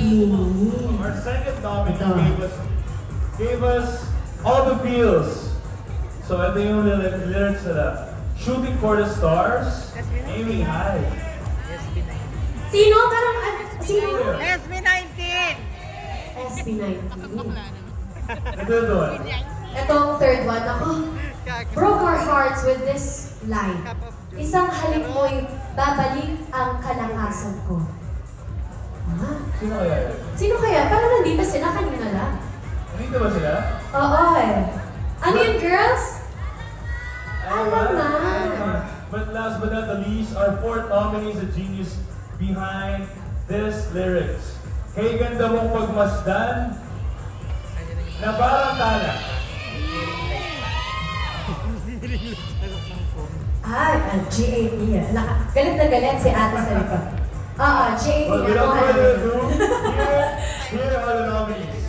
Mini. Our second nominee gave us all the feels. So ito yung lyrics nila. Shooting for the stars, aiming high. Sino? Parang, sino? SB19! SB19. Ito doon. Itong third one, ako, broke our hearts with this line. Isang halik mo'y babalik ang kalakasan ko. Ha? Sino kaya yun? Sino kaya? Parang nandito sila kanina lang. Nandito ba sila? Oo eh. Ano yun, girls? Alam na. But last but not the least, our fourth nominee is a genius behind this lyrics. Kay ganda mong pagmasdan na parang tala. GAP yan. Galit na galit si ate sa likod. GAP Well, without further ado, here are the nominees.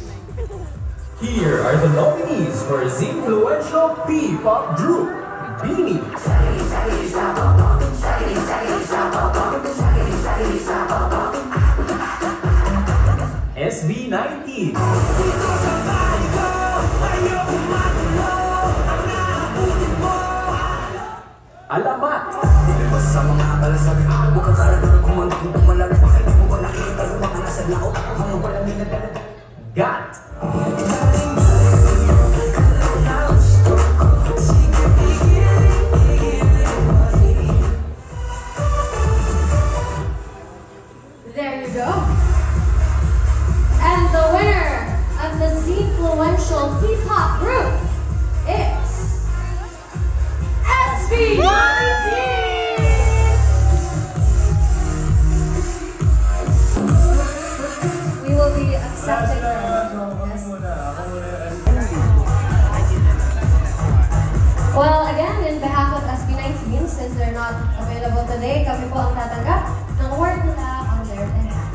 Here are the nominees for Z-Influential P-Pop Group, BINI. SB19. Alamat. Sa mga balasag, bukang karagara kumandang tumalag. Bakit mo ba nakita yung mga nasa laot? Mga walang minagalag. GAT. There you go. And the winner of the Z-Influential P-Pop Group is SB19! We will be accepting Well, again, in behalf of SB19, since they're not available today, kami po ang tatanggap ng award nila on their behalf.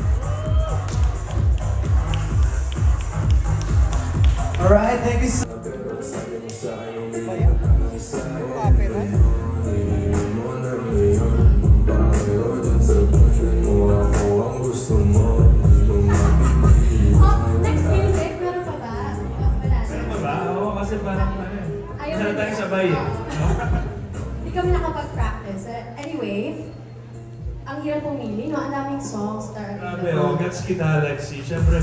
Alright, thank you so much. Next music, meron pa ba? Wala. Ano ba? Oo, kasi parang Saan tayo sabay eh. Hindi kami nakapag-practice. Anyway, ang hirap pumili, no? Ang daming songs that are Grabe, gets kita, Lexi. Siyempre,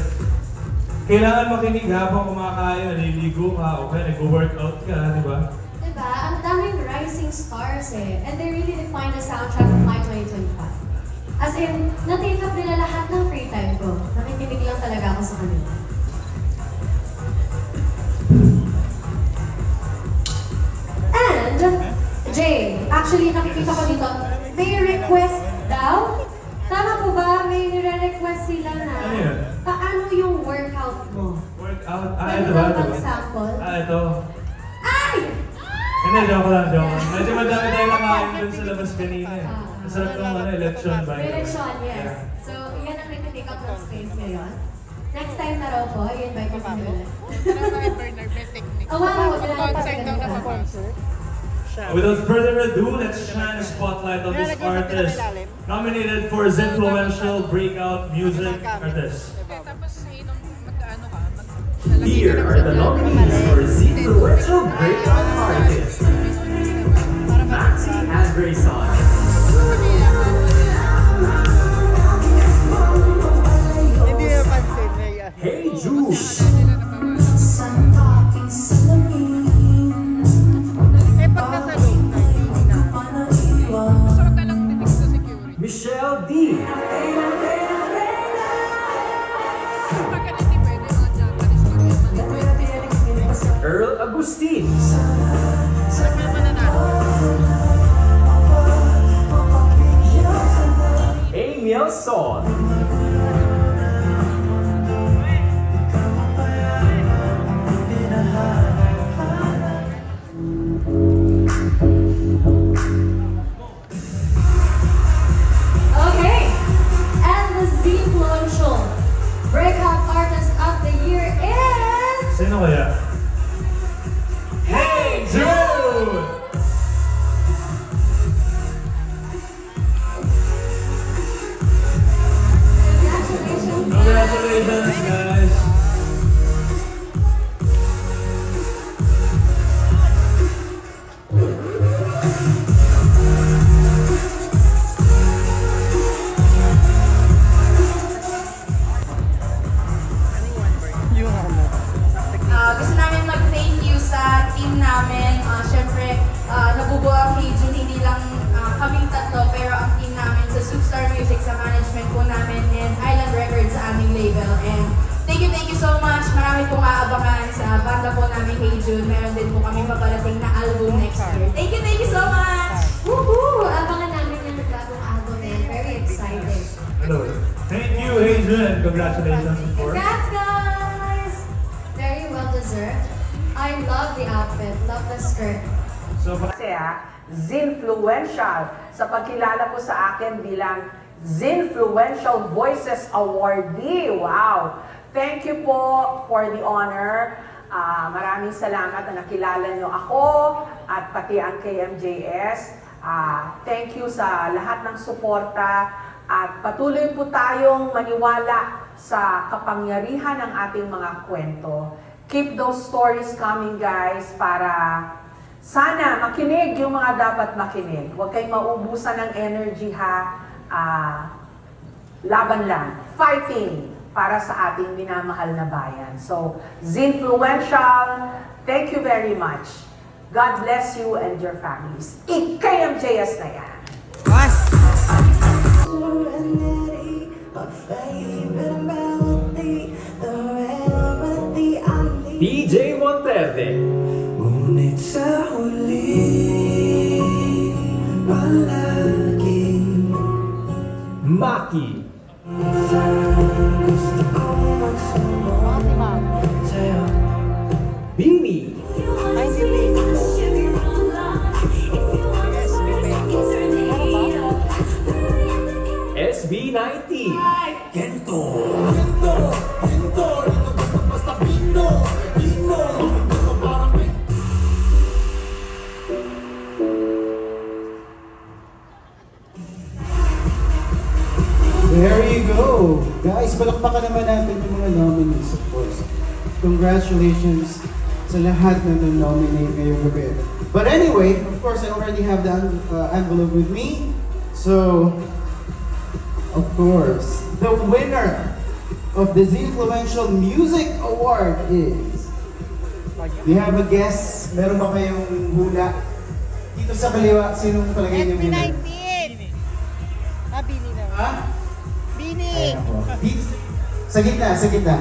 kailangan makinig habang kumakain, naliligo ka, o kaya nag-workout ka, di ba? Diba? Ang daming rising stars eh. And they really define the soundtrack of my 2025. As in, na-take up nila lahat ng free time ko. Nakikinig lang talaga ako sa kanila. And, Jay, actually nakikita ko dito, may request daw. Tama po ba? May nire-request sila na Ano yun? paano yung workout mo? Workout? Pwede Ito ba? ba mag-sample? Ito. Ay! Hindi, joke lang. Medyo madami tayo nakain dun sa labas kanina eh. Masarap ng election ba? Election, yes. So, yan ang nag-take up ng space ngayon. Next time na raw po, i-invite ko kami ulit. Without further ado, let's shine a spotlight on this artist nominated for Z-Influential Breakout Music Artist. Here are the nominees for Z-Influential Breakout Artist. Maxi Andreyson. Hey Juice. Michelle D. Earl Agustin. Emil Son. Okay, and the Z-Influential Breakout Artist of the Year is... Sino kaya? Hey Jude! Congratulations! And thank you so much. Marami pong aabangan sa banda po namin Hey Jude. Meron din po kami paparating na album next year. Thank you so much! Woohoo! Abangan namin yung bagong album eh. Very excited. Thank you, Hazen. Congratulations, of course. Congrats, guys! Very well deserved. I love the outfit. Love the skirt. So, Kasi Zinfluential sa pagkilala po sa akin bilang Zinfluential Voices Awardee. Wow! Thank you po for the honor. Maraming salamat na nakilala nyo ako at pati ang KMJS. Thank you sa lahat ng suporta at patuloy po tayong maniwala sa kapangyarihan ng ating mga kwento. Keep those stories coming, guys, para sana makinig yung mga dapat makinig. Huwag kayong maubusan ng energy, ha. Laban lang. Fighting para sa ating minamahal na bayan. So, Zinfluential, thank you very much. God bless you and your families. KMJS na yan. DJ Monterde. Ngunit sa huli, palaging Maki. gusto kong magsumbong sa'yo. Bini. SB90. Gento, gento, gento, dito basta bino, bino, basta parang There you go. Guys, palakpakan naman natin yung mga nominees, of course. Congratulations sa lahat na nominate ngayong gabi. But anyway, of course, I already have the envelope with me. So, of course, the winner of the Zinfluential Music Award is... We have a guess. Meron ba kayong hula? Dito sa kaliwa, sinong palagay niyo winner? SB19! Bini na. Ha? Bini! Sa gitna, sa gitna.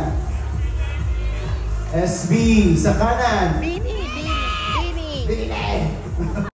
SB, sa kanan. Bini! Bini! Bini!